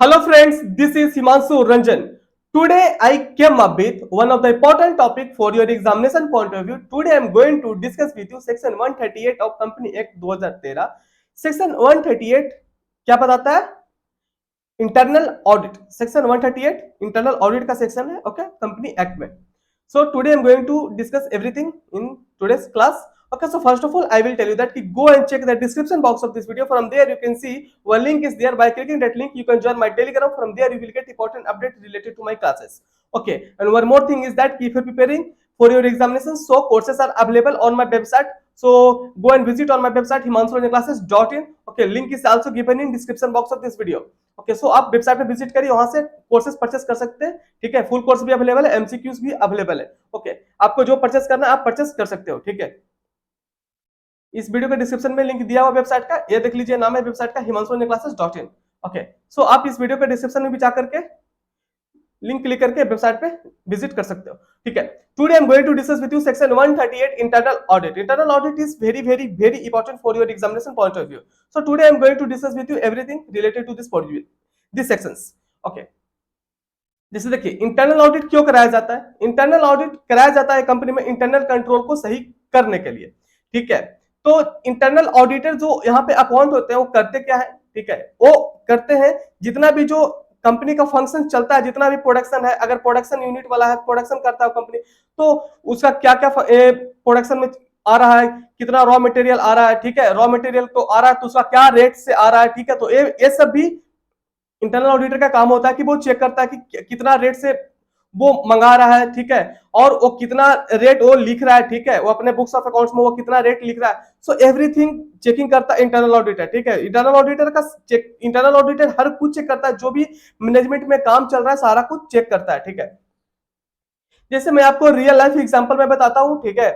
Hello friends, this is Himanshu Ranjan. Today I came up with one of the important topic for your examination point of view. Today I am going to discuss with you section 138 of Company Act 2013. Section 138 क्या बताता है? Internal audit. Section 138 internal audit का section है, okay, company act में. So today I'm going to discuss everything in today's class. Okay, so first of all, I will tell you that go and check the description box of this video. From there, you can see one link is there. By clicking that link, you can join my Telegram. From there, you will get important updates related to my classes. Okay, and one more thing is that if you're preparing for your examinations, so courses are available on my website. So go and visit on my website himanshuranjanclasses.in. Okay, link is also given in description box of this video. Okay so आप website पे visit करिए, वहां से courses purchase कर सकते हैं. ठीक है, फुल कोर्स भी अवेलेबल है, एमसीक्यूज भी अवेलेबल है. ओके, आपको जो परचेस करना है आप परचेस कर सकते हो. ठीक है, इस वीडियो के डिस्क्रिप्शन में लिंक दिया हुआ वेबसाइट का, ये देख लीजिए, नाम है वेबसाइट का himanshuranjanclasses.in. ओके, सो आप इस वीडियो के डिस्क्रिप्शन में भी जाकर के लिंक क्लिक करके वेबसाइट पे विजिट कर सकते हो. ठीक है, today I am going to discuss with you section 138 internal audit. Internal audit is very very very important for your examination point of view. So today I am going to discuss with you everything related to this sections. Okay, जैसे देखिए, internal audit क्यों कराया जाता है? Internal audit कराया जाता है company में इंटरनल कंट्रोल को सही करने के लिए. ठीक है, तो इंटरनल ऑडिटर जो यहाँ पे अपॉइंट होते हैं वो करते क्या है? ठीक है, वो करते हैं जितना भी जो कंपनी का फंक्शन चलता है, जितना भी प्रोडक्शन है, अगर प्रोडक्शन यूनिट वाला है, प्रोडक्शन करता है कंपनी, तो उसका क्या क्या प्रोडक्शन में आ रहा है, कितना रॉ मटेरियल आ रहा है. ठीक है, रॉ मटेरियल तो आ रहा है तो उसका क्या रेट से आ रहा है. ठीक है, तो ये सब भी इंटरनल ऑडिटर का काम होता है कि वो चेक करता है कि कितना रेट से वो मंगा रहा है. ठीक है, और वो कितना रेट वो लिख रहा है. ठीक है, वो अपने बुक्स ऑफ अकाउंट्स में वो कितना रेट लिख रहा है. सो एवरीथिंग चेकिंग करता है इंटरनल ऑडिटर. ठीक है, इंटरनल ऑडिटर का चेक, इंटरनल ऑडिटर हर कुछ चेक करता है, जो भी मैनेजमेंट में काम चल रहा है सारा कुछ चेक करता है. ठीक है, जैसे मैं आपको रियल लाइफ एग्जांपल में बताता हूं. ठीक है,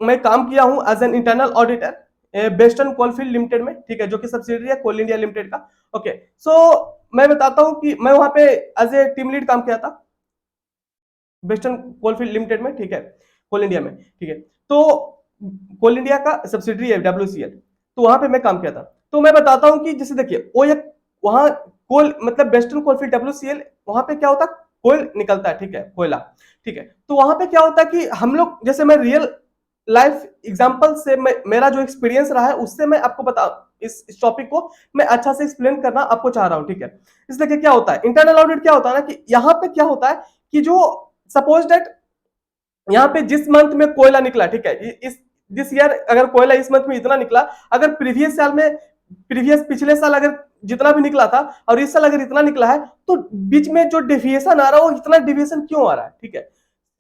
मैं काम किया हूं as an internal auditor Western Coalfield Limited में. ठीक है, जो कि सब्सिडियरी है कोल इंडिया लिमिटेड का. ओके, सो मैं बताता हूं कि मैं वहां पे एज ए टीम लीड काम किया था वेस्टर्न कोलफील्ड लिमिटेड में. ठीक है, कोल इंडिया में. ठीक है, तो कोल इंडिया का सब्सिडियरी है WCL, तो वहां पे मैं काम किया था. तो मैं बताता हूं कि जैसे देखिए, वो एक वहां कोल मतलब वेस्टर्न कोलफील्ड WCL, वहां पे क्या होता है, कोयल निकलता है. ठीक है, कोयला. ठीक है, तो वहां पे क्या होता है कि हम लोग, जैसे मैं रियल लाइफ एग्जांपल से मेरा जो एक्सपीरियंस रहा है उससे मैं आपको बता, इस टॉपिक को मैं अच्छा से एक्सप्लेन करना आपको चाह रहा हूं. ठीक है, इसलिए क्या होता है इंटरनल ऑडिट, क्या होता है ना कि यहाँ पे क्या होता है कि जो सपोज दैट यहाँ पे जिस मंथ में कोयला निकला. ठीक है, इस दिस ईयर अगर कोयला इस मंथ में इतना निकला, अगर प्रीवियस साल में, पिछले साल अगर जितना भी निकला था और इस साल अगर इतना निकला है, तो बीच में जो डेविएशन आ रहा है वो इतना डेविएशन क्यों आ रहा है. ठीक है,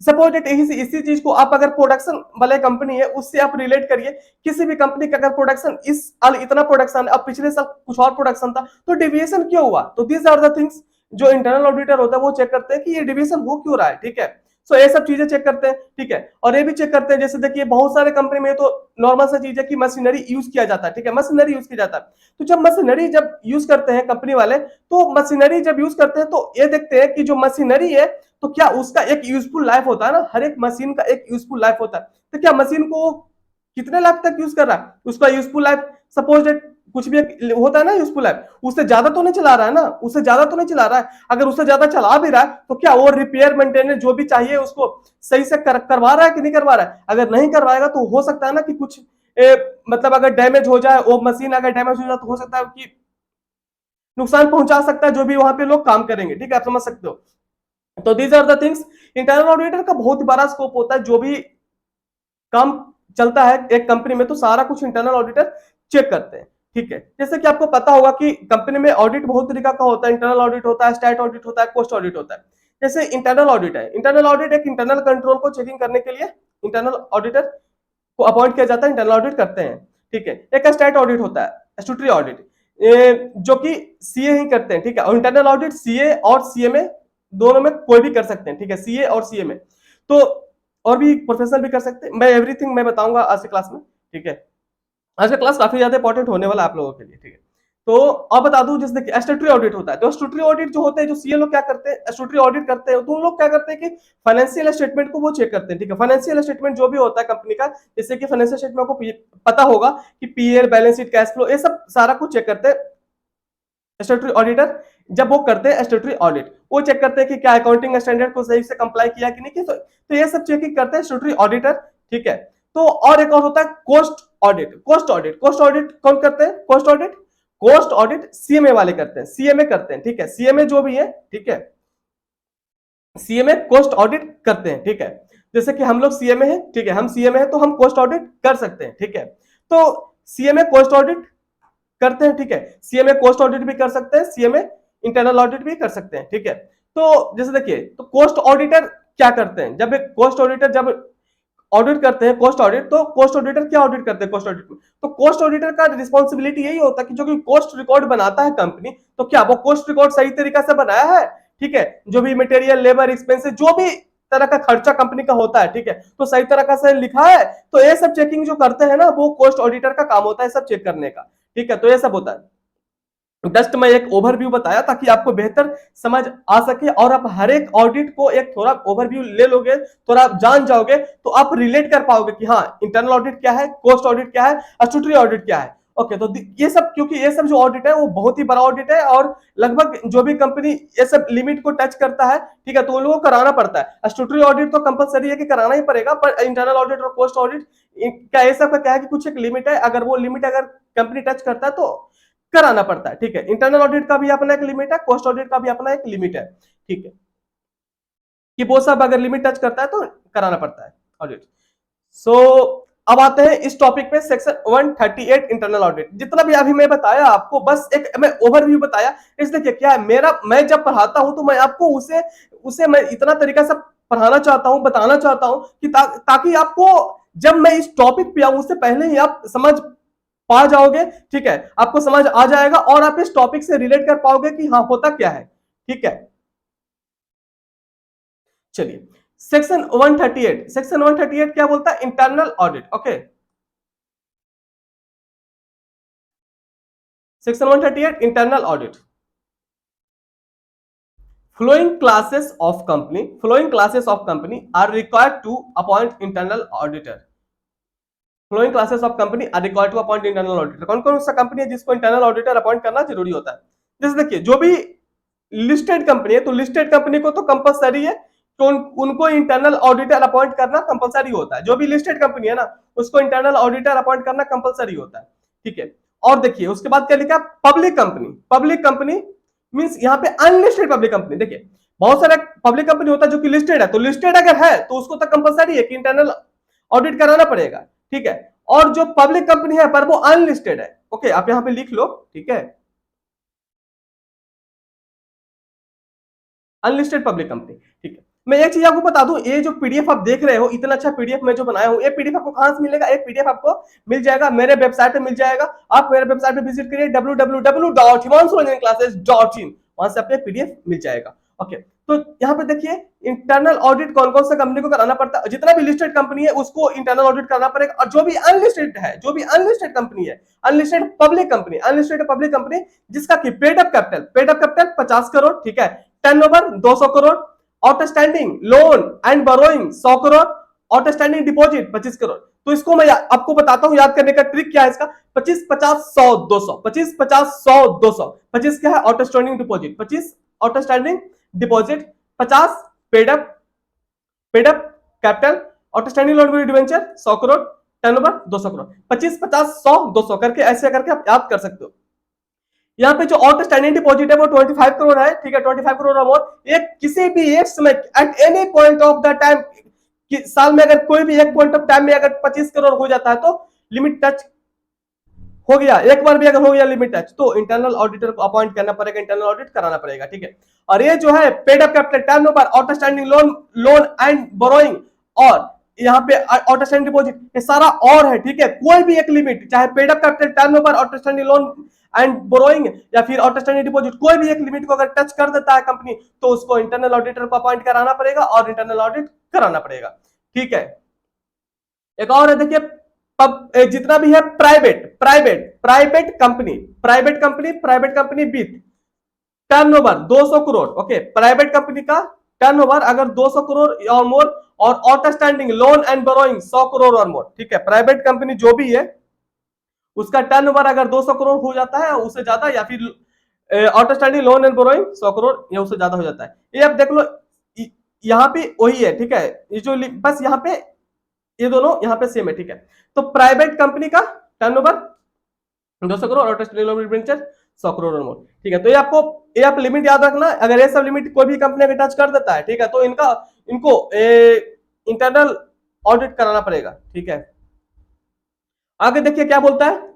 सपोज दैट इसी चीज को आप अगर प्रोडक्शन वाले कंपनी है उससे आप रिलेट करिए. किसी भी कंपनी का अगर प्रोडक्शन इस साल इतना प्रोडक्शन, अब पिछले साल कुछ और प्रोडक्शन था, तो डेविएशन क्यों हुआ? तो दिस आर द थिंग्स जो इंटरनल ऑडिटर होता है वो चेक करते हैं कि ये डेविएशन हो क्यों रहा है. ठीक है, सो ये सब चीजें चेक करते हैं. ठीक है, और ये भी चेक करते हैं, जैसे देखिए बहुत सारे कंपनी में तो नॉर्मल सा चीज है कि मशीनरी यूज किया जाता है. ठीक है, मशीनरी यूज किया जाता है, तो जब मशीनरी जब यूज करते हैं कंपनी वाले, तो मशीनरी जब यूज करते हैं तो ये देखते हैं कि जो मशीनरी है तो क्या उसका एक यूजफुल लाइफ होता है ना, हर एक मशीन का एक यूजफुल लाइफ होता है. तो क्या मशीन को कितने लाख तक यूज कर रहा है, उसका यूजफुल लाइफ, सपोज दैट कुछ भी होता है ना यूजफुल लाइफ, उससे ज्यादा तो नहीं चला रहा है ना, उससे ज्यादा तो नहीं चला रहा है. अगर उससे ज्यादा चला भी रहा है तो क्या वो रिपेयर मेंटेनेंस जो भी चाहिए उसको सही से करवा रहा है कि नहीं करवा रहा है? अगर नहीं करवाएगा तो हो सकता है ना कि कुछ मतलब अगर डैमेज हो जाए, वो मशीन अगर डैमेज हो जाए तो हो सकता है कि नुकसान पहुंचा सकता है जो भी वहां पे लोग काम करेंगे. ठीक है, आप समझ सकते हो. तो these are the things. Internal auditor का बहुत बड़ा स्कोप होता है, जो भी काम चलता है एक कंपनी में तो सारा कुछ इंटरनल ऑडिटर चेक करते हैं. ठीक है, जैसे कि आपको पता होगा कि कंपनी में ऑडिट बहुत तरीका का होता है. इंटरनल ऑडिट होता है, स्टैट ऑडिट होता है, कॉस्ट ऑडिट होता है. जैसे इंटरनल ऑडिट है, इंटरनल ऑडिट एक इंटरनल कंट्रोल को चेकिंग करने के लिए इंटरनल ऑडिटर को अपॉइंट किया जाता है, इंटरनल ऑडिट करते हैं. ठीक है, एक स्टैट ऑडिट होता है, स्टैट्यूटरी ऑडिट, जो कि सीए ही करते हैं. ठीक है, और इंटरनल ऑडिट सीए और सीए में दोनों में कोई भी कर सकते हैं. ठीक है, सीए और सीए में, तो और भी प्रोफेशनल भी कर सकते हैं. मैं एवरीथिंग मैं बताऊंगा आज के क्लास में. ठीक है, आज का क्लास काफी ज्यादा इंपॉर्टेंट होने वाला है आप लोगों के लिए. ठीक है, तो अब बता दूं, जैसे देखिए स्टैट्यूटरी ऑडिट होता है, तो स्टैट्यूटरी ऑडिट जो होते हैं, जो सीए लोग क्या करते हैं, स्टैट्यूटरी ऑडिट करते हैं, तो उन लोग क्या करते हैं कि फाइनेंशियल स्टेटमेंट को वो चेक करते हैं. ठीक है, फाइनेंशियल स्टेटमेंट जो भी होता है कंपनी का, जैसे कि फाइनेंशियल स्टेटमेंट को पता होगा कि PL, balance sheet, cash flow, ये सब सारा कुछ चेक करते हैं स्टैट्यूटरी ऑडिटर जब वो करते हैं स्टैट्यूटरी ऑडिट, वो चेक करते हैं कि क्या अकाउंटिंग स्टैंडर्ड को सही से कंप्लाई किया कि नहीं की, तो ये सब चेकिंग करते हैं स्टैट्यूटरी ऑडिटर, ठीक है। तो और एक और होता है cost audit. Cost audit, cost audit कौन करते हैं? Cost audit, cost audit CMA वाले करते हैं, सीएमए करते हैं, ठीक है। सीएमए जो भी है, ठीक है, सीएमए कॉस्ट ऑडिट करते हैं, ठीक है। जैसे कि हम लोग सीएमए हैं, ठीक है, हम सीएमए हैं तो हम कॉस्ट ऑडिट कर सकते हैं, ठीक है। तो सीएमए कॉस्ट ऑडिट करते हैं, ठीक है। सीएमए कॉस्ट ऑडिट भी कर सकते हैं, सीएमए इंटरनल ऑडिट भी कर सकते हैं, ठीक है। तो जैसे देखिए, तो कॉस्ट ऑडिटर क्या करते हैं? जब एक कॉस्ट ऑडिटर जब ऑडिट करते हैं कॉस्ट ऑडिट, तो कॉस्ट ऑडिटर क्या ऑडिट करते हैं कॉस्ट ऑडिट में? तो कॉस्ट ऑडिटर का रिस्पॉन्सिबिलिटी यही होता है कि जो कि कॉस्ट रिकॉर्ड बनाता है कंपनी, तो क्या वो कॉस्ट रिकॉर्ड सही तरीका से बनाया है, ठीक है। जो भी मटेरियल, लेबर एक्सपेंसेस, जो भी तरह का खर्चा कंपनी का होता है, ठीक है, तो सही तरह से लिखा है। तो ये सब चेकिंग जो करते हैं ना, वो कॉस्ट ऑडिटर का काम होता है सब चेक करने का, ठीक है। तो ये सब होता है। जस्ट मैं एक ओवरव्यू बताया ताकि आपको बेहतर समझ आ सके, और आप हर एक ऑडिट को एक थोड़ा ओवरव्यू ले लोगे, थोड़ा आप जान जाओगे, तो आप रिलेट कर पाओगे कि हाँ इंटरनल ऑडिट क्या है, कॉस्ट ऑडिट क्या है, स्टैट्यूटरी ऑडिट क्या है। ओके, तो ये सब, क्योंकि ये सब जो ऑडिट है वो बहुत ही बड़ा ऑडिट है, और लगभग जो भी कंपनी ये सब लिमिट को टच करता है, ठीक है, तो उन लोगों को कराना पड़ता है। स्टैट्यूटरी ऑडिट तो कंपलसरी है कि कराना ही पड़ेगा, पर इंटरनल ऑडिट और कॉस्ट ऑडिट का ये सब का क्या है कि कुछ एक लिमिट है, अगर वो लिमिट अगर कंपनी टच करता है तो कराना पड़ता है, ठीक है। इंटरनल ऑडिट का भी अपना एक लिमिट है, कॉस्ट ऑडिट का भी अपना एक लिमिट है, ठीक है, कि वो सब अगर लिमिट टच करता है तो कराना पड़ता है ऑडिट। सो अब आते हैं इस टॉपिक पे, सेक्शन 138 इंटरनल ऑडिट। जितना भी अभी मैं बताया आपको, बस एक मैं ओवरव्यू बताया। इस देखिए क्या है, मेरा मैं जब पढ़ाता हूं तो मैं आपको उसे उसे मैं इतना तरीका से पढ़ाना चाहता हूं, बताना चाहता हूं कि ताकि आपको जब मैं इस टॉपिक पे आऊं उससे पहले ही आप समझ पा जाओगे, ठीक है, आपको समझ आ जाएगा और आप इस टॉपिक से रिलेट कर पाओगे कि हाँ होता क्या है, ठीक है। चलिए, सेक्शन 138, सेक्शन 138 क्या बोलता है? Internal audit. Okay, section 138 internal audit. Flowing classes of company are required to appoint internal auditor. Flowing classes of company are required to appoint internal auditor. कौन कौन सा कंपनी है जिसको इंटरनल ऑडिटर अपॉइंट करना जरूरी होता है? जैसे देखिए, जो भी लिस्टेड कंपनी है, तो लिस्टेड कंपनी को तो कंपलसरी है तो उनको इंटरनल ऑडिटर अपॉइंट करना कंपलसरी होता है। जो भी लिस्टेड कंपनी है ना, उसको इंटरनल ऑडिटर अपॉइंट करना कंपलसरी होता है, ठीक है। और देखिए उसके बाद क्या लिखा? Public company. Public company means यहाँ पे अनलिस्टेड पब्लिक कंपनी। देखिए बहुत सारा पब्लिक कंपनी होता है जो कि लिस्टेड है, तो लिस्टेड अगर है तो उसको तो कंपलसरी है कि इंटरनल ऑडिट कराना पड़ेगा, ठीक है। और जो पब्लिक कंपनी है पर वो अनलिस्टेड है, ओके, आप यहाँ पे लिख लो, ठीक है, अनलिस्टेड पब्लिक कंपनी, ठीक है। मैं एक चीज आपको बता दूं, ये जो पीडीएफ आप देख रहे हो, इतना अच्छा पीडीएफ मैं जो बनाया हूं, ये पीडीएफ आपको कहां से मिलेगा? एक पीडीएफ आपको मिल जाएगा मेरे वेबसाइट पे, मिल जाएगा। आप मेरे वेबसाइट पे विजिट करिए www.himanshuranjanclasses.in, वहां से आपको पीडीएफ मिल जाएगा। ओके, तो यहाँ पे देखिए इंटरनल ऑडिट कौन कौन सा कंपनी को कराना पड़ता है। जितना भी लिस्टेड कंपनी है उसको इंटरनल ऑडिट करना पड़ेगा, और जो भी अनलिस्टेड है, जो भी अनलिस्टेड कंपनी है, unlisted public company, unlisted public company जिसका की पेड अप कैपिटल 50 करोड़, ठीक है, turnover 200 crore, outstanding loan and borrowing 100 crore, outstanding deposit 25 crore. तो इसको मैं आपको बताता हूं, याद करने का ट्रिक क्या है इसका। 25 50 100 200, 25 50 100 200। 25 क्या है? Outstanding deposit, 25 outstanding deposit, 50 paid up capital, outstanding loan debenture 100 crore, turnover 200 crore. 25 50 100 200 करके ऐसे करके आप याद कर सकते हो। यहाँ पे जो आउटस्टैंडिंग डिपॉजिट है वो 25 करोड़ है, ठीक है, 25 करोड़ अमाउंट एक किसी भी एक समय at any point of the time, साल में अगर कोई भी एक पॉइंट ऑफ टाइम में अगर 25 करोड़ हो जाता है तो लिमिट टच हो गया। एक बार भी अगर हो गया लिमिट टच तो इंटरनल ऑडिटर को अपॉइंट करना पड़ेगा, इंटरनल ऑडिट कराना पड़ेगा, ठीक है। और ये जो है paid up capital, turnover, outstanding loan and borrowing, और यहाँ पे आउटस्टैंडिंग डिपॉजिट, ये सारा और है, ठीक है। कोई भी एक लिमिट, चाहे paid up capital, turnover, outstanding loan and borrowing या फिर आउटस्टैंडिंग डिपॉजिट, कोई भी एक लिमिट को अगर टच कर देता है कंपनी तो उसको इंटरनल ऑडिटर को अपॉइंट कराना पड़ेगा और इंटरनल ऑडिट कराना पड़ेगा, ठीक है। एक और है देखिए, जितना भी है private company with turnover 200 crore, okay, private company का टर्नओवर अगर 200 करोड़ और मोर, और outstanding loan and borrowing 100 crore और मोर, ठीक है। प्राइवेट कंपनी जो भी है उसका टर्नओवर अगर 200 करोड़ हो जाता है उससे ज्यादा, या फिर outstanding loan and borrowing 100 crore, या उससे ज्यादा हो जाता है। ये आप देख लो, यहाँ पे वही है, ठीक है, ये जो बस यहाँ पे ये दोनों यहाँ पे सेम है, ठीक है। तो प्राइवेट कंपनी का turnover 200 crore, outstanding loan debenture 100 crore और मोर, ठीक है। तो ये आप लिमिट याद रखना, अगर ये सब लिमिट कोई भी कंपनी अगर टच कर देता है, ठीक है, तो इनको इंटरनल ऑडिट कराना पड़ेगा, ठीक है। आगे देखिए क्या बोलता है,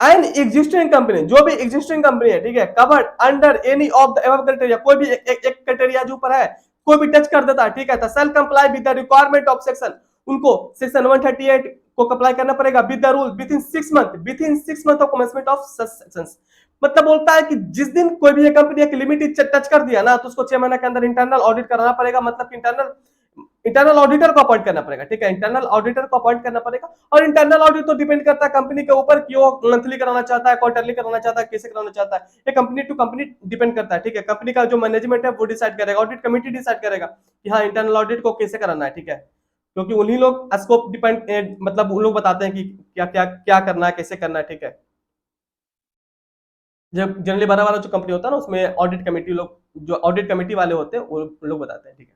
एन एग्जिस्टिंग कंपनी, जो भी एग्जिस्टिंग कंपनी है, ठीक है, covered under any of the above criteria, कोई भी एक क्राइटेरिया जो ऊपर है कोई भी टच कर देता है, ठीक है, तो shall comply with the requirement of section, उनको सेक्शन 138 को कंप्लाई करना पड़ेगा with the rule within 6 month of commencement of sections. मतलब बोलता है कि जिस दिन कोई भी कंपनी एक लिमिट टच कर दिया ना, तो उसको 6 महीने के अंदर इंटरनल ऑडिट कराना पड़ेगा, मतलब इंटरनल ऑडिटर को अपॉइंट करना पड़ेगा, ठीक है, इंटरनल ऑडिटर को अपॉइंट करना पड़ेगा। और इंटरनल ऑडिट तो डिपेंड करता है कंपनी के ऊपर कि वो मंथली कराना चाहता है, क्वार्टरली कराना चाहता है, कैसे कराना चाहता है, ये कंपनी टू कंपनी डिपेंड करता है, ठीक है। कंपनी का जो मैनेजमेंट है वो डिसाइड करेगा, ऑडिट कमेटी डिसाइड करेगा कि हाँ इंटरनल ऑडिट को कैसे कराना है, ठीक है, क्योंकि उन्हीं लोग स्कोप डिपेंड, मतलब उन लोग बताते हैं कि क्या क्या क्या करना है, कैसे करना है, ठीक है। जब जनरली बड़ा वाला जो कंपनी होता है ना, उसमें ऑडिट कमेटी लोग, जो ऑडिट कमेटी वाले होते हैं वो लोग बताते हैं, ठीक है।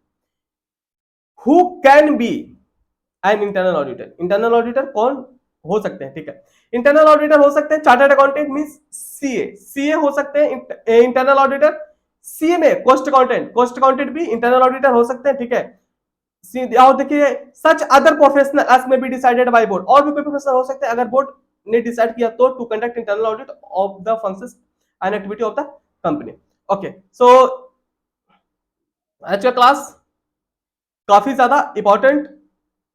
Who can be N internal auditor, internal auditor कौन हो सकते हैं, ठीक है। इंटरनल ऑडिटर हो सकते हैं चार्टर्ड अकाउंटेंट मींस सीए हो सकते हैं इंटरनल ऑडिटर। सीए में कॉस्ट अकाउंटेंट भी इंटरनल ऑडिटर हो सकते हैं, ठीक है। और देखिए सच अदर प्रोफेशनल एज में बी डिसाइडेड बाय बोर्ड, और भी कोई प्रोफेशनल हो सकते हैं अगर बोर्ड ने डिसाइड किया तो, to conduct internal audit of the functions and activity of the company. Okay, so आज का क्लास काफी ज्यादा इंपॉर्टेंट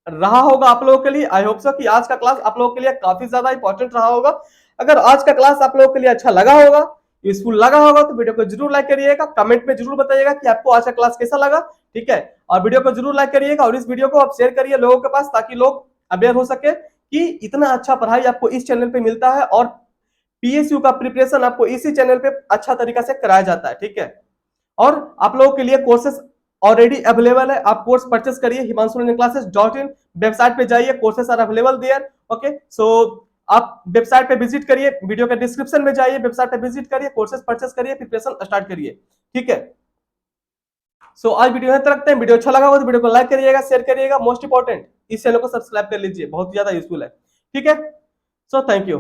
रहा होगा आप लोगों के लिए। आई होप सो कि आज का क्लास आप लोगों के लिए काफी ज्यादा इंपॉर्टेंट रहा होगा। अगर आज का क्लास आप लोगों के लिए अच्छा लगा होगा, यूजफुल लगा होगा, तो वीडियो को जरूर लाइक करिएगा, कमेंट में जरूर बताइएगा कि आपको आज का क्लास कैसा लगा, ठीक है। और वीडियो को जरूर लाइक करिएगा और इस वीडियो को आप शेयर करिए लोगों के पास, ताकि लोग अवेयर हो सके कि इतना अच्छा पढ़ाई आपको इस चैनल पे मिलता है और पीएसयू का प्रिपरेशन आपको इसी चैनल पे अच्छा तरीका से कराया जाता है, ठीक है। और आप लोगों के लिए कोर्सेस ऑलरेडी अवेलेबल है, आप कोर्स परचेस करिए himanshuranjanclasses.in, वेबसाइट पे जाइए, courses are available there. Okay, so आप वेबसाइट पे विजिट करिए, वीडियो के डिस्क्रिप्शन में जाइए, वेबसाइट पे विजिट करिए, कोर्सेस परचेस करिए, प्रिपरेशन स्टार्ट करिए, ठीक है। सो आज वीडियो यहां तक रखते हैं। वीडियो अच्छा लगा हो तो वीडियो को लाइक करिएगा, शेयर करिएगा, मोस्ट इंपॉर्टेंट इस चैनल को सब्सक्राइब कर लीजिए, बहुत ज्यादा यूजफुल है, ठीक है। So thank you.